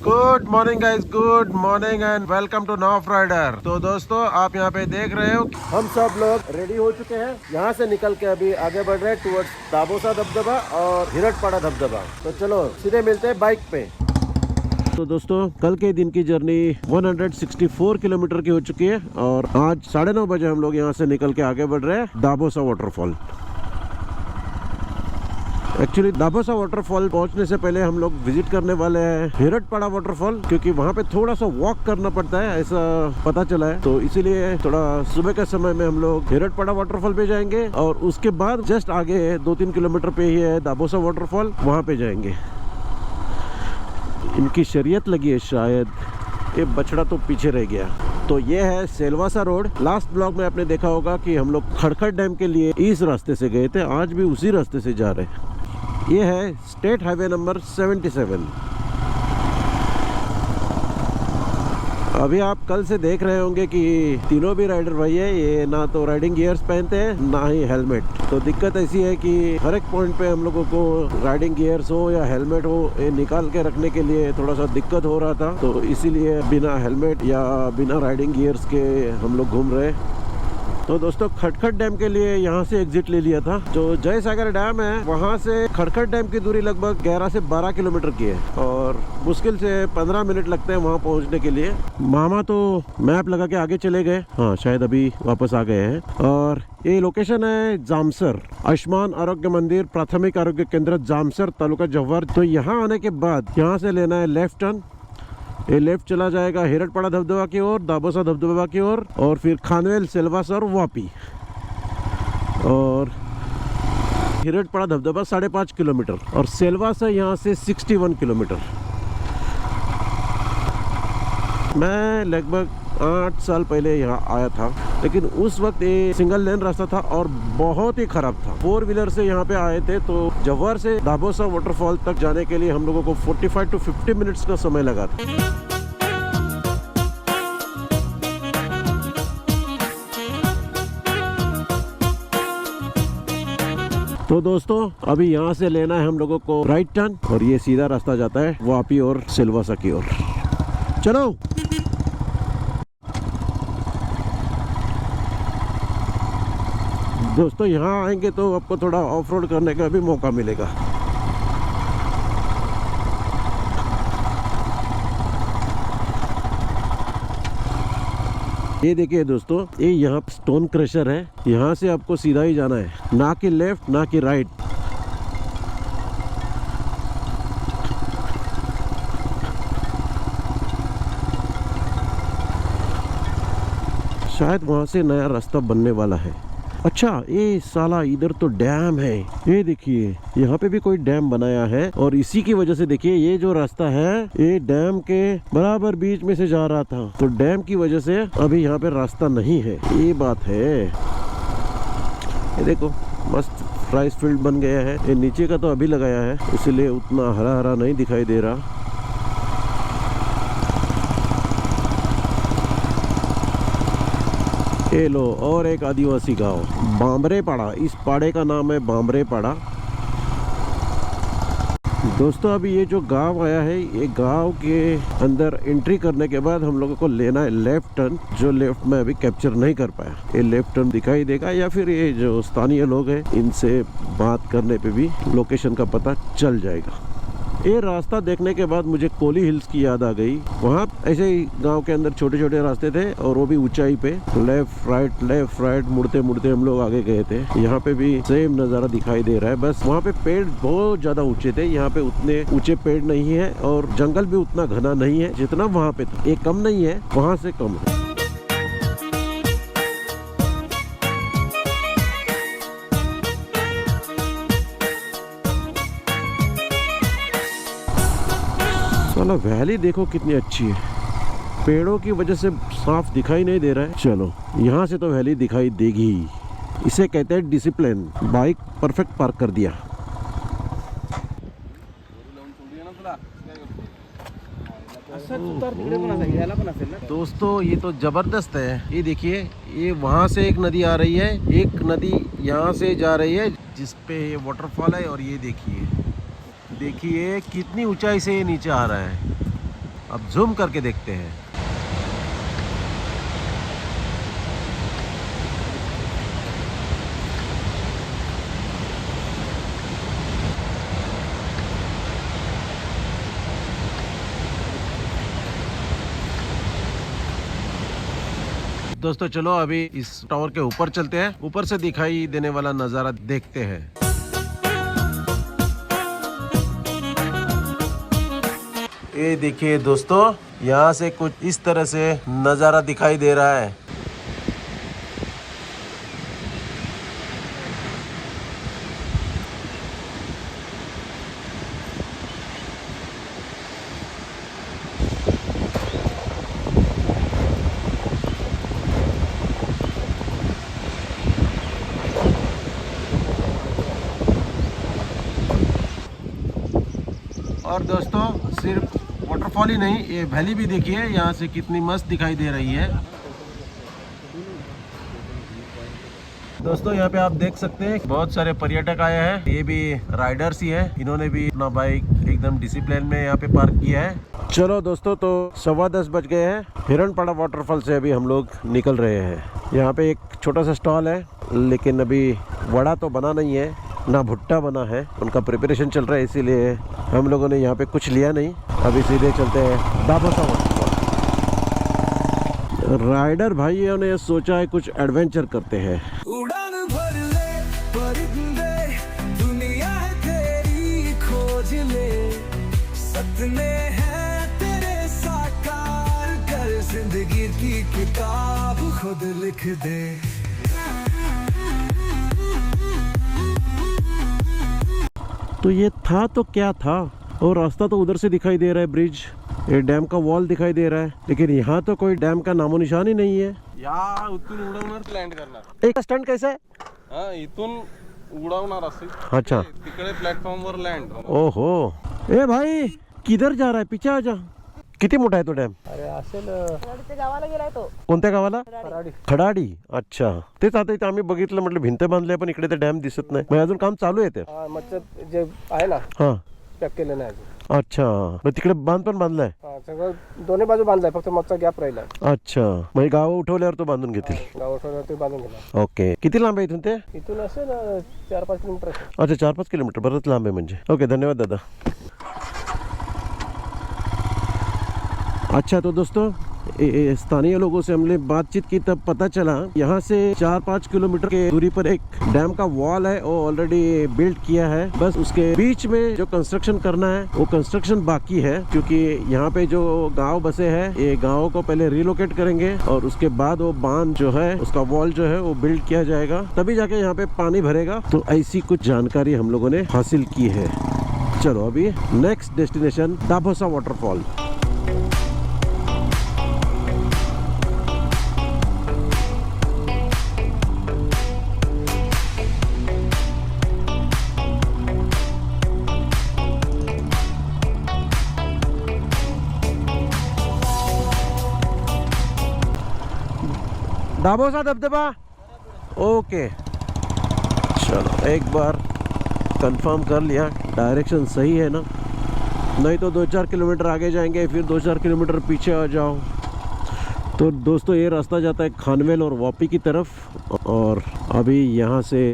Good morning guys, good morning and welcome to नॉफ राइडर। तो दोस्तों आप यहाँ पे देख रहे हो हम सब लोग रेडी हो चुके हैं। यहाँ से निकल के अभी आगे बढ़ रहे हैं टुवर्ड्स दाबोसा धबधबा और हिरटपाड़ा धबधबा। तो चलो सीधे मिलते हैं बाइक पे। तो दोस्तों कल के दिन की जर्नी 164 किलोमीटर की हो चुकी है और आज 9:30 बजे हम लोग यहाँ से निकल के आगे बढ़ रहे हैं Dabosa waterfall. Actually Dabosa waterfall पहुंचने से पहले हम लोग विजिट करने वाले हैं हिरटपाड़ा वाटरफॉल, क्योंकि वहां पे थोड़ा सा वॉक करना पड़ता है ऐसा पता चला है। तो इसीलिए थोड़ा सुबह के समय में हम लोग हिरटपाड़ा वाटरफॉल पे जाएंगे और उसके बाद जस्ट आगे 2-3 किलोमीटर पे ही है दाबोसा वाटरफॉल, वहां पे जाएंगे। इनकी शरीयत लगी है शायद, ये बछड़ा तो पीछे रह गया। तो ये है सेलवासा रोड। लास्ट ब्लॉग में आपने देखा होगा कि हम लोग खड़खड़ डैम के लिए इस रास्ते से गए थे, आज भी उसी रास्ते से जा रहे हैं। ये है स्टेट हाईवे नंबर 77। अभी आप कल से देख रहे होंगे कि तीनों भी राइडर भाई है, ये ना तो राइडिंग गियर्स पहनते हैं ना ही हेलमेट। तो दिक्कत ऐसी है कि हर एक पॉइंट पे हम लोगों को राइडिंग गियर्स हो या हेलमेट हो, ये निकाल के रखने के लिए थोड़ा सा दिक्कत हो रहा था। तो इसीलिए बिना हेलमेट या बिना राइडिंग गियर्स के हम लोग घूम रहे। तो दोस्तों खड़खड़ डैम के लिए यहाँ से एग्जिट ले लिया था। जो जय सागर डैम है वहाँ से खड़खड़ डैम की दूरी लगभग 11 से 12 किलोमीटर की है और मुश्किल से 15 मिनट लगते हैं वहाँ पहुँचने के लिए। मामा तो मैप लगा के आगे चले गए, हाँ शायद अभी वापस आ गए हैं। और ये लोकेशन है जामसर, आयुष्मान आरोग्य मंदिर प्राथमिक आरोग्य केंद्र जामसर, तालुका जव्हार। तो यहाँ आने के बाद यहाँ से लेना है लेफ्ट टर्न। ये लेफ्ट चला जाएगा हिरटपाड़ा धबधबा की ओर, दाबोसा धबधबा की ओर और फिर खानवेल, सेलवासा और वापी। और हिरटपाड़ा धबधबा 5.5 किलोमीटर और सेलवासा यहाँ से 61 किलोमीटर। मैं लगभग 8 साल पहले यहाँ आया था, लेकिन उस वक्त ये सिंगल लेन रास्ता था और बहुत ही खराब था। 4 व्हीलर से यहाँ पे आए थे। तो जव्हार से दाबोसा वाटरफॉल तक जाने के लिए हम लोगों को 45 to 50 मिनट्स का समय लगा था। तो दोस्तों अभी यहाँ से लेना है हम लोगों को राइट टर्न और ये सीधा रास्ता जाता है वापी और सिलवासा की ओर। चलो दोस्तों, यहाँ आएंगे तो आपको थोड़ा ऑफ रोड करने का भी मौका मिलेगा। ये देखिए दोस्तों, ये यहाँ स्टोन क्रशर है। यहाँ से आपको सीधा ही जाना है, ना कि लेफ्ट ना कि राइट। शायद वहाँ से नया रास्ता बनने वाला है। अच्छा, ये साला इधर तो डैम है। ये देखिए यहाँ पे भी कोई डैम बनाया है और इसी की वजह से देखिए ये जो रास्ता है ये डैम के बराबर बीच में से जा रहा था। तो डैम की वजह से अभी यहाँ पे रास्ता नहीं है, ये बात है। ये देखो मस्त राइस फील्ड बन गया है। ये नीचे का तो अभी लगाया है, इसलिए उतना हरा हरा नहीं दिखाई दे रहा। ये लो और एक आदिवासी गांव बांबरेपाड़ा, इस पाड़े का नाम है बांबरेपाड़ा। दोस्तों अभी ये जो गांव आया है, ये गांव के अंदर एंट्री करने के बाद हम लोगों को लेना है लेफ्ट टर्न, जो लेफ्ट में अभी कैप्चर नहीं कर पाया। ये लेफ्ट टर्न दिखाई देगा या फिर ये जो स्थानीय लोग हैं इनसे बात करने पे भी लोकेशन का पता चल जाएगा। ये रास्ता देखने के बाद मुझे कोली हिल्स की याद आ गई। वहाँ ऐसे ही गांव के अंदर छोटे छोटे रास्ते थे और वो भी ऊंचाई पे, लेफ्ट राइट मुड़ते मुड़ते हम लोग आगे गए थे। यहाँ पे भी सेम नज़ारा दिखाई दे रहा है, बस वहाँ पे पेड़ बहुत ज़्यादा ऊंचे थे। यहाँ पे उतने ऊंचे पेड़ नहीं है और जंगल भी उतना घना नहीं है जितना वहाँ पे था। ये कम नहीं है, वहाँ से कम है। साला वैली देखो कितनी अच्छी है, पेड़ों की वजह से साफ दिखाई नहीं दे रहा है। चलो यहाँ से तो वैली दिखाई देगी ही, इसे कहते हैं डिसिप्लिन। बाइक परफेक्ट पार्क कर दिया। दोस्तों ये तो जबरदस्त है। ये देखिए ये वहाँ से एक नदी आ रही है, एक नदी यहाँ से जा रही है जिसपे ये वाटरफॉल है। और ये देखिए कितनी ऊंचाई से ये नीचे आ रहा है। अब जूम करके देखते हैं। दोस्तों चलो अभी इस टावर के ऊपर चलते हैं, ऊपर से दिखाई देने वाला नजारा देखते हैं। ये देखिए दोस्तों, यहाँ से कुछ इस तरह से नजारा दिखाई दे रहा है। और दोस्तों सिर्फ वाटरफॉल ही नहीं, ये वैली भी देखिए यहाँ से कितनी मस्त दिखाई दे रही है। दोस्तों यहाँ पे आप देख सकते हैं बहुत सारे पर्यटक आए हैं, ये भी राइडर्स ही है। इन्होंने भी अपना बाइक एकदम डिसिप्लिन में यहाँ पे पार्क किया है। चलो दोस्तों, तो 10:15 बज गए हैं। हिरणपड़ा वाटरफॉल से अभी हम लोग निकल रहे हैं। यहाँ पे एक छोटा सा स्टॉल है, लेकिन अभी वड़ा तो बना नहीं है, ना भुट्टा बना है, उनका प्रिपरेशन चल रहा है, इसीलिए हम लोगों ने यहाँ पे कुछ लिया नहीं। अभी सीधे चलते हैं दाबोसा वाटरफॉल। राइडर भाइयों ने सोचा है कुछ एडवेंचर करते हैं। उड़ान भर ले, परिंदे, दुनिया है तेरी, खोज ले, सपने हैं तेरे साकार कर, जिंदगी की किताब खुद लिख दे। तो ये था तो क्या था, और रास्ता तो उधर से दिखाई दे रहा है, ब्रिज, ये डैम का वॉल दिखाई दे रहा है, लेकिन यहाँ तो कोई डैम का नामो निशान ही नहीं है। या इथून उडवणार लँड करणार। एक स्टंट कैसा है? हाँ, इथून उडवणार असे। अच्छा, तिकडे प्लॅटफॉर्मवर लँड। ओहो, ए भाई किधर जा रहा है? पीछे आ जा। किती मोठा आहे तो डॅम? अरे असेल गावाला गेलाय तो. कोणत्या गावाला? खराडी। खडाडी. अच्छा, तेच आता इथे आम्ही बघितलं, म्हटलं भिंत बांधल्या पण इकडे तर डॅम दिसत नाही. मग अजून काम चालू आहे ते? हा, मच्छर जे आहे ना, हा, पॅक केलं नाही अजून। अच्छा, मग तिकडे बांध पण बांधलाय? हा, सगळं दोन्ही बाजू बांधलाय, फक्त मच्छर गॅप राहिला। अच्छा, मग गाव उठवल्यावर तो बांधून घेतील? गावावर बांधून गेला। ओके, किती लांब आहे इथून ते? इथून असेल 4-5 किलोमीटर असेल। अच्छा, 4-5 किलोमीटर, बरंच लांब आहे म्हणजे। ओके, धन्यवाद दादा। अच्छा, तो दोस्तों स्थानीय लोगों से हमने बातचीत की, तब पता चला यहाँ से 4-5 किलोमीटर के दूरी पर एक डैम का वॉल है, वो ऑलरेडी बिल्ड किया है। बस उसके बीच में जो कंस्ट्रक्शन करना है वो कंस्ट्रक्शन बाकी है, क्योंकि यहाँ पे जो गांव बसे हैं, ये गाँव को पहले रिलोकेट करेंगे और उसके बाद वो बांध जो है, उसका वॉल जो है वो बिल्ड किया जाएगा, तभी जाके यहाँ पे पानी भरेगा। तो ऐसी कुछ जानकारी हम लोगों ने हासिल की है। चलो अभी next destination Dabhosa waterfall. Dabhosa धबधबा, ओके। चलो एक बार कंफर्म कर लिया, डायरेक्शन सही है ना, नहीं तो 2-4 किलोमीटर आगे जाएंगे, फिर 2-4 किलोमीटर पीछे आ जाओ। तो दोस्तों ये रास्ता जाता है खानवेल और वापी की तरफ, और अभी यहाँ से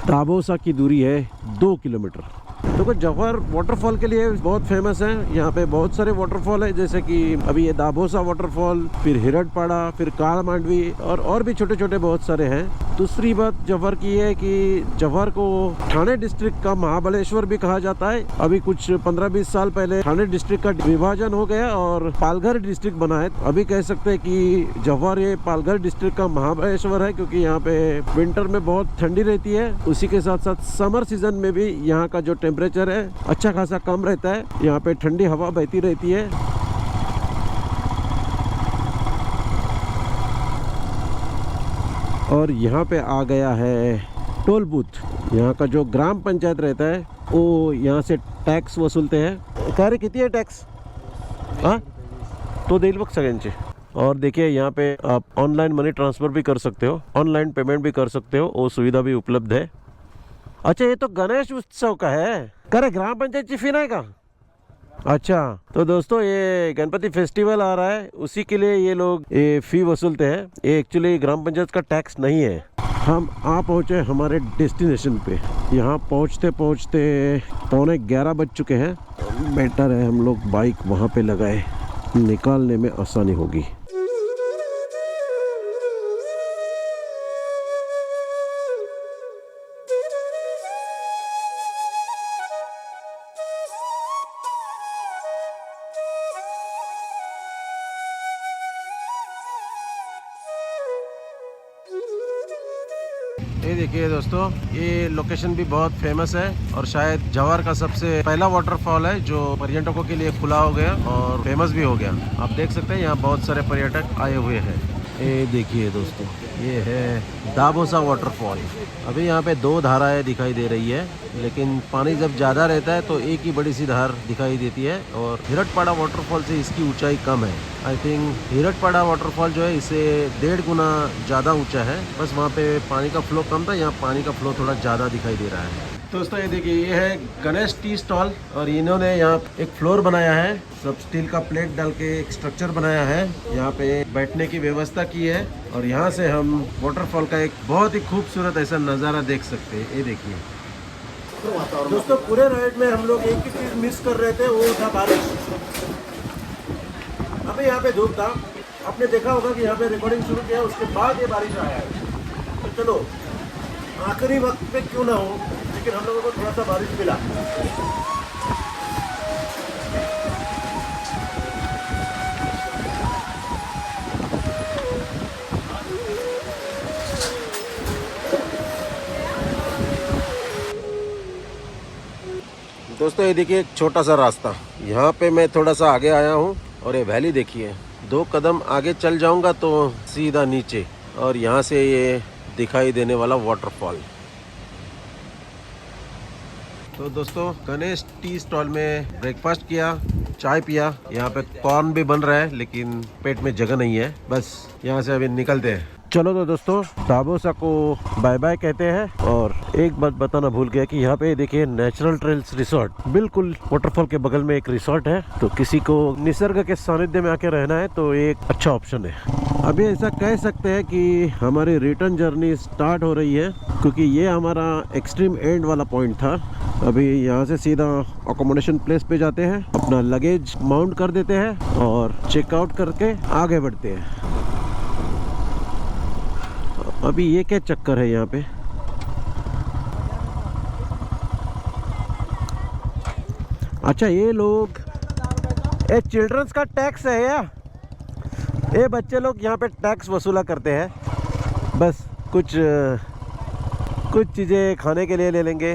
दाभोसा की दूरी है 2 किलोमीटर। देखो जवाहर वाटरफॉल के लिए बहुत फेमस है, यहाँ पे बहुत सारे वाटरफॉल है, जैसे कि अभी ये दाभोसा वाटरफॉल, फिर हिरणपड़ा, फिर काला मांडवी, और भी छोटे छोटे बहुत सारे हैं। दूसरी बात जवाहर की है कि जवाहर को ठाणे डिस्ट्रिक्ट का महाबलेश्वर भी कहा जाता है। अभी कुछ 15-20 साल पहले ठाणे डिस्ट्रिक्ट का विभाजन हो गया और पालघर डिस्ट्रिक्ट बना है। अभी कह सकते हैं कि जवाहर ये पालघर डिस्ट्रिक्ट का महाबलेश्वर है, क्योंकि यहाँ पे विंटर में बहुत ठंडी रहती है, उसी के साथ साथ समर सीजन में भी यहाँ का जो टेम्परेचर है अच्छा खासा कम रहता है, यहाँ पे ठंडी हवा बहती रहती है। और यहाँ पे आ गया है टोल बूथ। यहाँ का जो ग्राम पंचायत रहता है वो यहाँ से टैक्स वसूलते हैं। कह रहे कितनी है टैक्स? हाँ, तो देईल बघ सगळ्यांचे। और देखिए यहाँ पे आप ऑनलाइन मनी ट्रांसफ़र भी कर सकते हो, ऑनलाइन पेमेंट भी कर सकते हो, वो सुविधा भी उपलब्ध है। अच्छा, ये तो गणेश उत्सव का है। करे ग्राम पंचायत की फी नाही का? अच्छा, तो दोस्तों ये गणपति फेस्टिवल आ रहा है, उसी के लिए ये लोग ये फी वसूलते हैं। ये एक्चुअली ग्राम पंचायत का टैक्स नहीं है। हम आ पहुँचे हमारे डेस्टिनेशन पे। यहाँ पहुँचते पहुँचते 11:15 बज चुके हैं। बेटर है हम लोग बाइक वहाँ पे लगाए, निकालने में आसानी होगी। ये देखिए दोस्तों, ये लोकेशन भी बहुत फेमस है और शायद जवार का सबसे पहला वाटरफॉल है जो पर्यटकों के लिए खुला हो गया और फेमस भी हो गया। आप देख सकते हैं यहाँ बहुत सारे पर्यटक आए हुए हैं। ये देखिए दोस्तों, ये है दाबोसा वाटरफॉल। अभी यहाँ पे 2 धाराएं दिखाई दे रही है, लेकिन पानी जब ज़्यादा रहता है तो एक ही बड़ी सी धार दिखाई देती है। और हिरटपाड़ा वाटरफॉल से इसकी ऊंचाई कम है। आई थिंक हिरटपाड़ा वाटरफॉल जो है इससे 1.5 गुना ज़्यादा ऊंचा है। बस वहाँ पे पानी का फ्लो कम था, यहाँ पानी का फ्लो थोड़ा ज़्यादा दिखाई दे रहा है। दोस्तों ये देखिए, ये है गणेश टी स्टॉल और इन्होंने यहाँ एक फ्लोर बनाया है, सब स्टील का प्लेट डाल के एक स्ट्रक्चर बनाया है। यहाँ पे बैठने की व्यवस्था की है और यहाँ से हम वाटरफॉल का एक बहुत ही खूबसूरत ऐसा नज़ारा देख सकते हैं। ये देखिए दोस्तों, पूरे राइड में हम लोग एक ही चीज़ मिस कर रहे थे, वो था बारिश। अभी यहाँ पे धूप था, आपने देखा होगा कि यहाँ पे रिकॉर्डिंग शुरू किया, उसके बाद ये बारिश आया है। तो चलो आखिरी वक्त पे क्यों ना हो, लेकिन हम लोगों को थोड़ा सा बारिश मिला। दोस्तों ये देखिए एक छोटा सा रास्ता, यहाँ पे मैं थोड़ा सा आगे आया हूँ और ये वैली देखिए, 2 कदम आगे चल जाऊँगा तो सीधा नीचे और यहाँ से ये दिखाई देने वाला वाटरफॉल। तो दोस्तों गणेश टी स्टॉल में ब्रेकफास्ट किया, चाय पिया। यहाँ पे कॉर्न भी बन रहा है लेकिन पेट में जगह नहीं है, बस यहाँ से अभी निकलते हैं। चलो तो दोस्तों, दाबोसा को बाय बाय कहते हैं। और एक बात बताना भूल गया कि यहाँ पे देखिए नेचुरल ट्रेल्स रिसोर्ट, बिल्कुल वाटरफॉल के बगल में एक रिसोर्ट है। तो किसी को निसर्ग के सानिध्य में आके रहना है तो एक अच्छा ऑप्शन है। अभी ऐसा कह सकते हैं कि हमारी रिटर्न जर्नी स्टार्ट हो रही है, क्योंकि ये हमारा एक्सट्रीम एंड वाला पॉइंट था। अभी यहाँ से सीधा अकोमोडेशन प्लेस पे जाते हैं, अपना लगेज माउंट कर देते हैं और चेकआउट करके आगे बढ़ते हैं। अभी ये क्या चक्कर है यहाँ पे? अच्छा, ये लोग ये चिल्ड्रंस का टैक्स है या ये बच्चे लोग यहाँ पे टैक्स वसूला करते हैं। बस कुछ चीज़ें खाने के लिए ले लेंगे।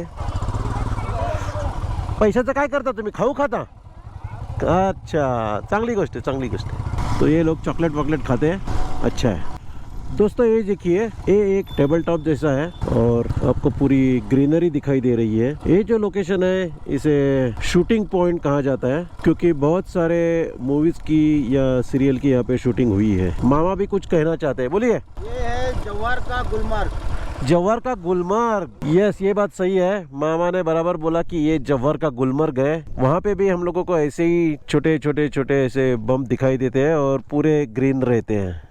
पैशाचं काय करता तुम्ही? खाऊ खाता? अच्छा, चांगली गोष्ट है, चांगली गोष्ट है। तो ये लोग चॉकलेट वॉकलेट खाते हैं, अच्छा है। दोस्तों ये देखिए, ये एक टेबल टॉप जैसा है और आपको पूरी ग्रीनरी दिखाई दे रही है। ये जो लोकेशन है इसे शूटिंग पॉइंट कहा जाता है, क्योंकि बहुत सारे मूवीज की या सीरियल की यहाँ पे शूटिंग हुई है। मामा भी कुछ कहना चाहते हैं, बोलिए। ये है जवार का गुलमर्ग। जवार का गुलमर्ग, यस, ये बात सही है। मामा ने बराबर बोला कि ये जवार का गुलमर्ग है। वहाँ पे भी हम लोगों को ऐसे ही छोटे छोटे ऐसे बम दिखाई देते हैं और पूरे ग्रीन रहते हैं।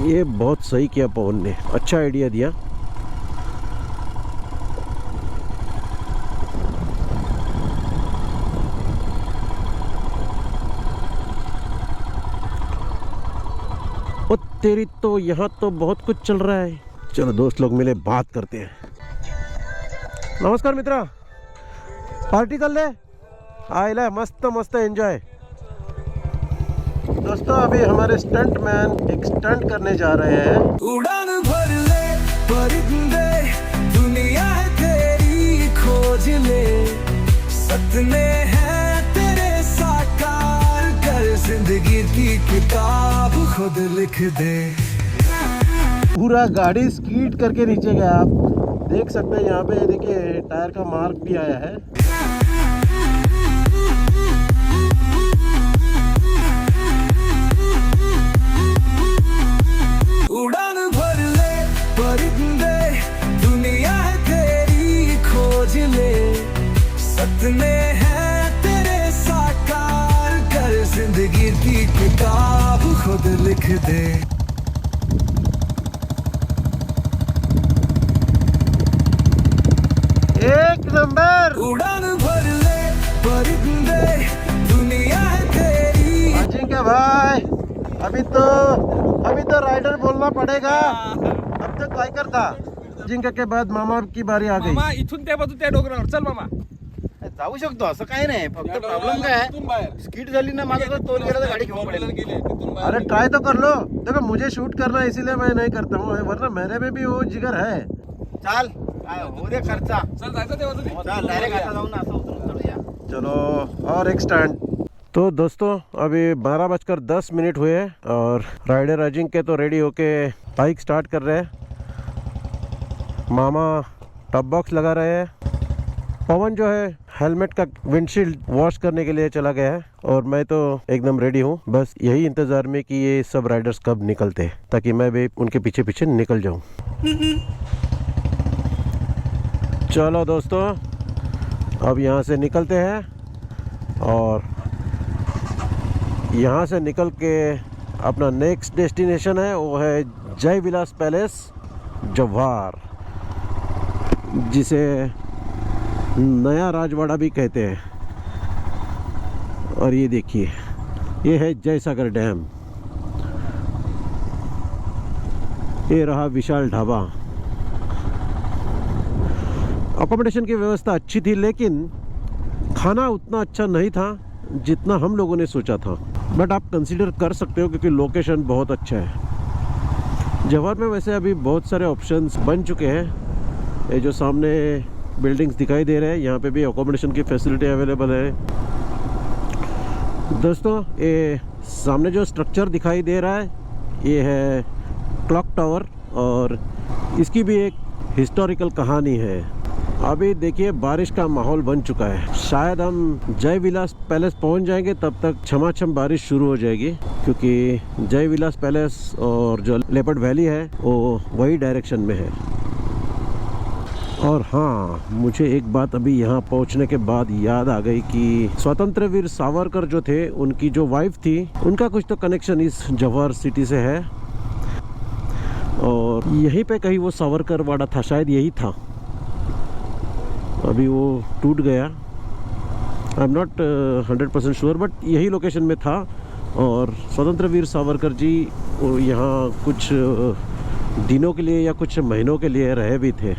ये बहुत सही किया पवन ने, अच्छा आइडिया दिया। ओ तेरी तो, यहाँ तो बहुत कुछ चल रहा है। चलो दोस्त लोग मिले, बात करते हैं। नमस्कार मित्रा, पार्टी चल रहे? आइला मस्त मस्त एंजॉय। दोस्तों अभी हमारे स्टंट मैन एक स्टंट करने जा रहे हैं। उड़ान भर ले परिंदे, दुनिया है तेरी खोज ले, सपने हैं तेरे साकार कर, जिंदगी की किताब खुद लिख दे। पूरा गाड़ी स्कीड करके नीचे गया, आप देख सकते हैं। यहाँ पे देखिए टायर का मार्क भी आया है। उड़ान भर ले सपने हैं तेरे साकार कर, जिंदगी की किताब खुद लिख दे। एक नंबर। उड़ान भर ले परिंदे, दुनिया है तेरी। अजिंक्य भाई, अभी तो राइडर बोलना पड़ेगा। अब तक बाइकर था। अजिंक्य के बाद मामा की बारी आ गई। मामा इथून त्या बाजू त्या डोंगरावर चल मामा. जाऊ शकतो असं काही नाही, फक्त प्रॉब्लेम काय आहे स्किट झाली ना माझा तर तोल गेला तर गाडी घेऊन पडेल. अरे ट्राई तो कर लो. देखो मुझे शूट करना है इसीलिए मैं नहीं करता हूँ, वरना मेरे में भी वो जिगर है. चाल काय हो दे खर्चा. चल जायचं त्या बाजूने. चल डायरेक्ट आता जाऊन असं उतरून चढूया. चलो और एक स्टैंड. तो दोस्तों अभी 12:10 हुए और राइडर अजिंक्य तो रेडी होके बाइक स्टार्ट कर रहे हैं. मामा टॉप बॉक्स लगा रहे हैं. पवन जो है हेलमेट का विंडशील्ड वॉश करने के लिए चला गया है और मैं तो एकदम रेडी हूँ. बस यही इंतज़ार में कि ये सब राइडर्स कब निकलते हैं ताकि मैं भी उनके पीछे पीछे निकल जाऊँ. चलो दोस्तों अब यहाँ से निकलते हैं और यहाँ से निकल के अपना नेक्स्ट डेस्टिनेशन है वो है जय विलास पैलेस जव्हार, जिसे नया राजवाड़ा भी कहते हैं. और ये देखिए ये है जयसागर डैम. ये रहा विशाल ढाबा. अकोमोडेशन की व्यवस्था अच्छी थी लेकिन खाना उतना अच्छा नहीं था जितना हम लोगों ने सोचा था. बट आप कंसीडर कर सकते हो क्योंकि लोकेशन बहुत अच्छा है. जवाहर में वैसे अभी बहुत सारे ऑप्शंस बन चुके हैं. ये जो सामने बिल्डिंग्स दिखाई दे रहे हैं यहाँ पे भी अकोमोडेशन की फैसिलिटी अवेलेबल है. दोस्तों ये सामने जो स्ट्रक्चर दिखाई दे रहा है ये है क्लॉक टावर और इसकी भी एक हिस्टोरिकल कहानी है. अभी देखिए बारिश का माहौल बन चुका है. शायद हम जय विलास पैलेस पहुंच जाएंगे तब तक छमाछम बारिश शुरू हो जाएगी क्योंकि जय विलास पैलेस और जो लेपर्ड वैली है वो वही डायरेक्शन में है. और हाँ मुझे एक बात अभी यहाँ पहुँचने के बाद याद आ गई कि स्वतंत्र वीर सावरकर जो थे उनकी जो वाइफ थी उनका कुछ तो कनेक्शन इस जवाहर सिटी से है और यहीं पे कहीं वो सावरकर वाड़ा था, शायद यही था. अभी वो टूट गया. I am not 100% sure but यही लोकेशन में था और स्वतंत्र वीर सावरकर जी यहाँ कुछ दिनों के लिए या कुछ महीनों के लिए रहे भी थे.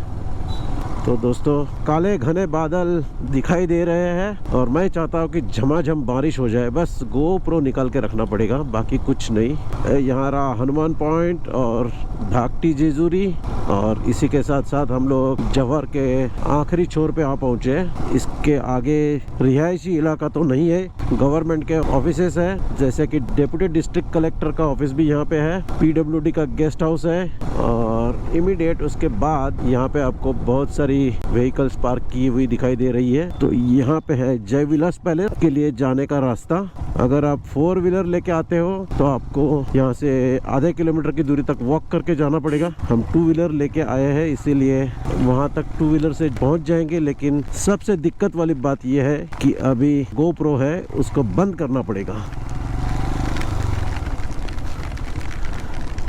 तो दोस्तों काले घने बादल दिखाई दे रहे हैं और मैं चाहता हूँ कि झमाझम बारिश हो जाए. बस GoPro निकाल के रखना पड़ेगा, बाकी कुछ नहीं. यहाँ रहा हनुमान पॉइंट और ढाकटी जेजूरी और इसी के साथ साथ हम लोग जवाहर के आखिरी छोर पे आ पहुँचे. इसके आगे रिहायशी इलाका तो नहीं है, गवर्नमेंट के ऑफिसेस है जैसे कि डिप्टी डिस्ट्रिक्ट कलेक्टर का ऑफिस भी यहाँ पे है, PWD का गेस्ट हाउस है और इमीडिएट उसके बाद यहाँ पे आपको बहुत सारी व्हीकल्स पार्क की हुई दिखाई दे रही है. तो यहाँ पे है जय विलास पैलेस के लिए जाने का रास्ता. अगर आप 4 व्हीलर लेके आते हो तो आपको यहाँ से आधे किलोमीटर की दूरी तक वॉक करके जाना पड़ेगा. हम 2 व्हीलर लेके आए हैं इसीलिए वहाँ तक 2 व्हीलर से पहुँच जाएंगे. लेकिन सबसे दिक्कत वाली बात यह है कि अभी GoPro है उसको बंद करना पड़ेगा.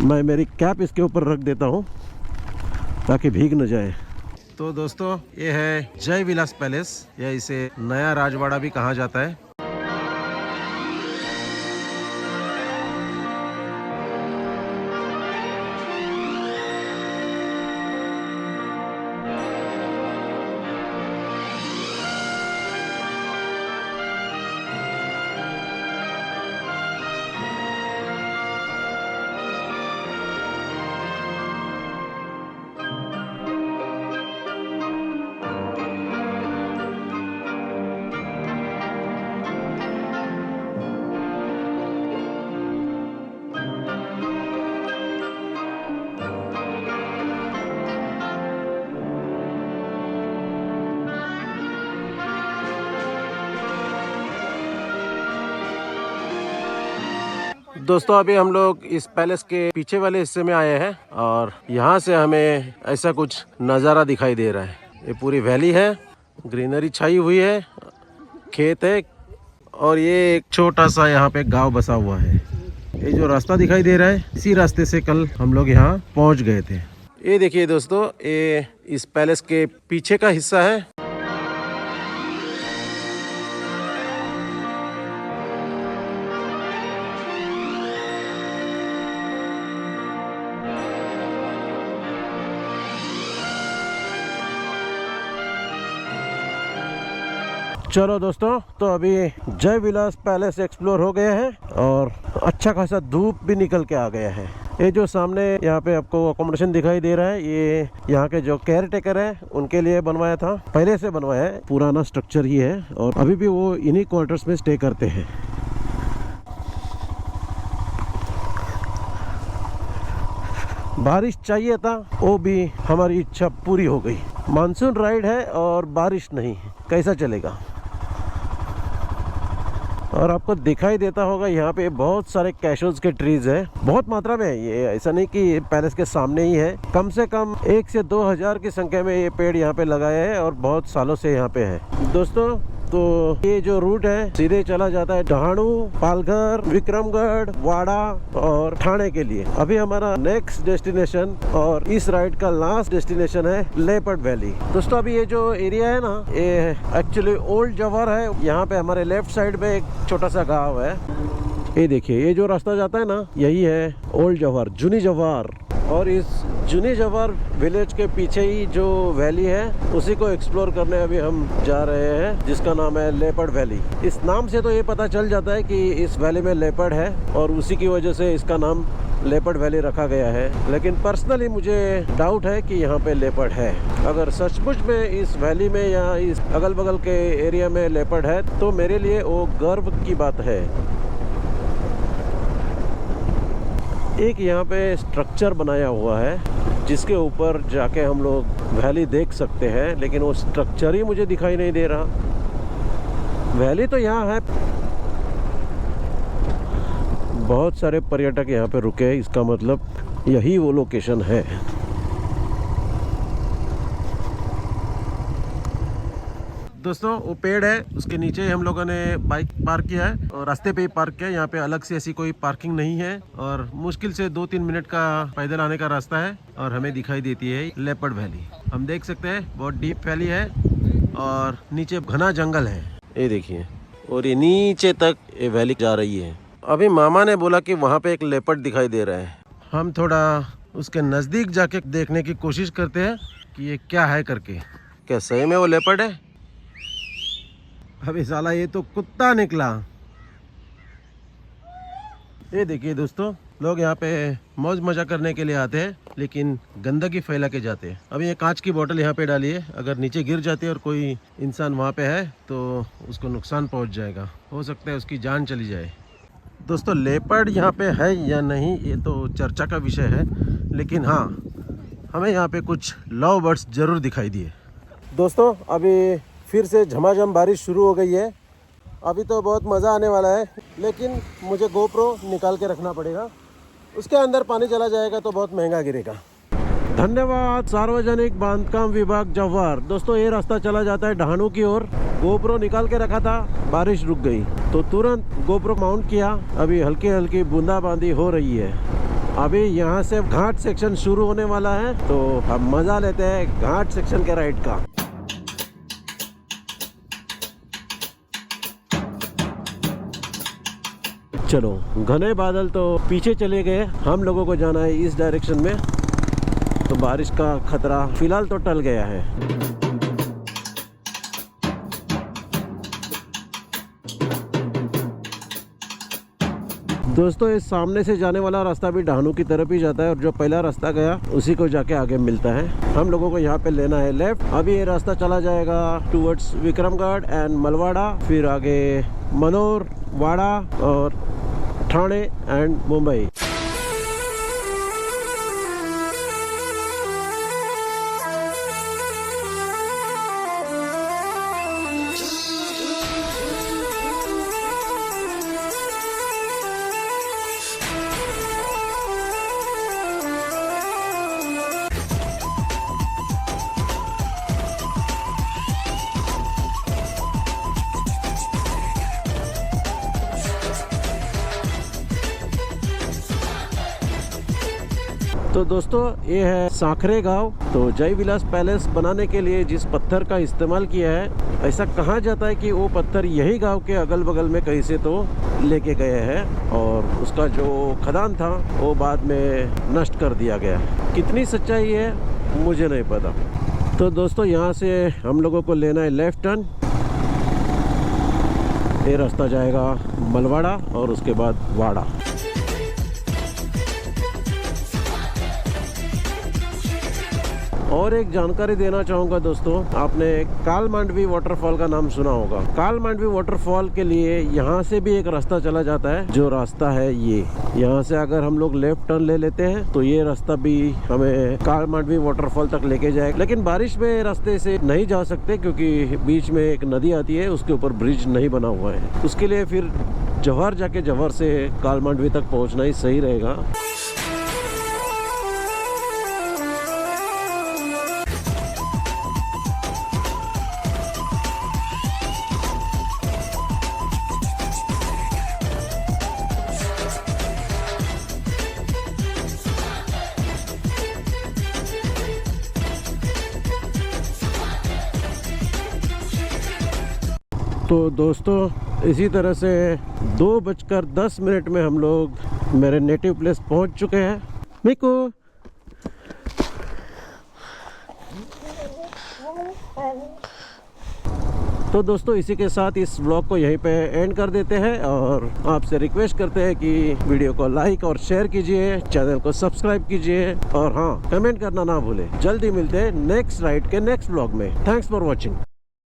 मैं मेरी कैप इसके ऊपर रख देता हूँ ताकि भीग न जाए. तो दोस्तों ये है जय विलास पैलेस या इसे नया राजवाड़ा भी कहा जाता है. दोस्तों अभी हम लोग इस पैलेस के पीछे वाले हिस्से में आए हैं और यहाँ से हमें ऐसा कुछ नज़ारा दिखाई दे रहा है. ये पूरी वैली है ग्रीनरी छाई हुई है, खेत है और ये एक छोटा सा यहाँ पे गांव बसा हुआ है। ये जो रास्ता दिखाई दे रहा है इसी रास्ते से कल हम लोग यहाँ पहुँच गए थे। ये देखिए दोस्तों, ये इस पैलेस के पीछे का हिस्सा है। चलो दोस्तों, तो अभी जय विलास पैलेस एक्सप्लोर हो गया है और अच्छा खासा धूप भी निकल के आ गया है। ये जो सामने यहाँ पे आपको अकोमोडेशन दिखाई दे रहा है, ये यहाँ के जो केयर टेकर है उनके लिए बनवाया था, पहले से बनवाया है, पुराना स्ट्रक्चर ही है और अभी भी वो इन्हीं क्वार्टर्स में स्टे करते हैं। बारिश चाहिए था, वो भी हमारी इच्छा पूरी हो गई। मानसून राइड है और बारिश नहीं, कैसा चलेगा। और आपको दिखाई देता होगा यहाँ पे बहुत सारे कैशूज के ट्रीज है, बहुत मात्रा में है। ये ऐसा नहीं कि पैलेस के सामने ही है, कम से कम 1 से 2 हजार की संख्या में ये पेड़ यहाँ पे लगाए हैं और बहुत सालों से यहाँ पे है। दोस्तों, तो ये जो रूट है सीधे चला जाता है डहाणू, पालघर, विक्रमगढ़, वाड़ा और ठाणे के लिए। अभी हमारा नेक्स्ट डेस्टिनेशन और इस राइड का लास्ट डेस्टिनेशन है लेपर्ड वैली। दोस्तों, अभी ये जो एरिया है ना, ये एक्चुअली ओल्ड जवाहर है। यहाँ पे हमारे लेफ्ट साइड में एक छोटा सा गाँव है। ये देखिए, ये जो रास्ता जाता है ना, यही है ओल्ड जवाहर, जूनी जवाहर। और इस जूनी जवाहर विलेज के पीछे ही जो वैली है उसी को एक्सप्लोर करने अभी हम जा रहे हैं, जिसका नाम है लेपर्ड वैली। इस नाम से तो ये पता चल जाता है कि इस वैली में लेपर्ड है और उसी की वजह से इसका नाम लेपर्ड वैली रखा गया है। लेकिन पर्सनली मुझे डाउट है कि यहाँ पे लेपर्ड है। अगर सचमुच में इस वैली में या इस अगल बगल के एरिया में लेपर्ड है तो मेरे लिए वो गर्व की बात है। एक यहाँ पे स्ट्रक्चर बनाया हुआ है जिसके ऊपर जाके हम लोग वैली देख सकते हैं, लेकिन वो स्ट्रक्चर ही मुझे दिखाई नहीं दे रहा। वैली तो यहाँ है, बहुत सारे पर्यटक यहाँ पे रुके हैं, इसका मतलब यही वो लोकेशन है। दोस्तों, वो पेड़ है, उसके नीचे हम लोगों ने बाइक पार्क किया है और रास्ते पे ही पार्क किया है। यहाँ पे अलग से ऐसी कोई पार्किंग नहीं है और मुश्किल से 2-3 मिनट का पैदल आने का रास्ता है और हमें दिखाई देती है लेपर्ड वैली। हम देख सकते हैं बहुत डीप वैली है और नीचे घना जंगल है, ये देखिए, और ये नीचे तक ये वैली जा रही है। अभी मामा ने बोला कि वहाँ पे एक लेपर्ड दिखाई दे रहा है। हम थोड़ा उसके नज़दीक जाके देखने की कोशिश करते हैं कि ये क्या है करके। क्या सही में वो लेपर्ड है? अभी साला ये तो कुत्ता निकला। ये देखिए दोस्तों, लोग यहाँ पे मौज मजा करने के लिए आते हैं लेकिन गंदगी फैला के जाते हैं। अभी ये कांच की बोतल यहाँ पे डाली है, अगर नीचे गिर जाती है और कोई इंसान वहाँ पे है तो उसको नुकसान पहुँच जाएगा, हो सकता है उसकी जान चली जाए। दोस्तों, लेपर्ड यहाँ पे है या नहीं ये तो चर्चा का विषय है, लेकिन हाँ, हमें यहाँ पे कुछ लव बर्ड्स जरूर दिखाई दिए। दोस्तों, अभी फिर से झमाझम बारिश शुरू हो गई है। अभी तो बहुत मज़ा आने वाला है, लेकिन मुझे गोप्रो निकाल के रखना पड़ेगा, उसके अंदर पानी चला जाएगा तो बहुत महंगा गिरेगा। धन्यवाद सार्वजनिक बांधकाम विभाग जवाहर। दोस्तों, ये रास्ता चला जाता है डहाणू की ओर। गोप्रो निकाल के रखा था, बारिश रुक गई तो तुरंत गोप्रो माउंट किया। अभी हल्की हल्की बूंदाबांदी हो रही है। अभी यहाँ से घाट सेक्शन शुरू होने वाला है तो हम मज़ा लेते हैं घाट सेक्शन के राइड का। चलो, घने बादल तो पीछे चले गए, हम लोगों को जाना है इस डायरेक्शन में, तो बारिश का खतरा फिलहाल तो टल गया है। दोस्तों, इस सामने से जाने वाला रास्ता भी डहाणू की तरफ ही जाता है और जो पहला रास्ता गया उसी को जाके आगे मिलता है। हम लोगों को यहाँ पे लेना है लेफ्ट। अभी ये रास्ता चला जाएगा टूवर्ड्स विक्रमगढ़ एंड मलवाड़ा, फिर आगे मनोर, वाड़ा और ठाणे एंड मुंबई। तो दोस्तों ये है सांखरे गांव। तो जय विलास पैलेस बनाने के लिए जिस पत्थर का इस्तेमाल किया है, ऐसा कहा जाता है कि वो पत्थर यही गांव के अगल बगल में कहीं से तो लेके गए हैं और उसका जो खदान था वो बाद में नष्ट कर दिया गया। कितनी सच्चाई है मुझे नहीं पता। तो दोस्तों यहाँ से हम लोगों को लेना है लेफ्ट टर्न। ये रास्ता जाएगा मलवाड़ा और उसके बाद वाड़ा। और एक जानकारी देना चाहूँगा दोस्तों, आपने काल मांडवी वाटरफॉल का नाम सुना होगा। काल मांडवी वाटरफॉल के लिए यहाँ से भी एक रास्ता चला जाता है, जो रास्ता है ये। यहाँ से अगर हम लोग लेफ्ट टर्न ले लेते हैं तो ये रास्ता भी हमें काल मांडवी वाटरफॉल तक लेके जाएगा। लेकिन बारिश में रास्ते से नहीं जा सकते क्योंकि बीच में एक नदी आती है, उसके ऊपर ब्रिज नहीं बना हुआ है। उसके लिए फिर जवाहर जाके जवाहर से काल मांडवी तक पहुँचना ही सही रहेगा। तो दोस्तों इसी तरह से 2:10 में हम लोग मेरे नेटिव प्लेस पहुंच चुके हैं। मिकू तो दोस्तों इसी के साथ इस व्लॉग को यहीं पे एंड कर देते हैं और आपसे रिक्वेस्ट करते हैं कि वीडियो को लाइक और शेयर कीजिए, चैनल को सब्सक्राइब कीजिए और हाँ, कमेंट करना ना भूलें। जल्दी मिलते हैं नेक्स्ट राइड के नेक्स्ट व्लॉग में। Thanks for watching.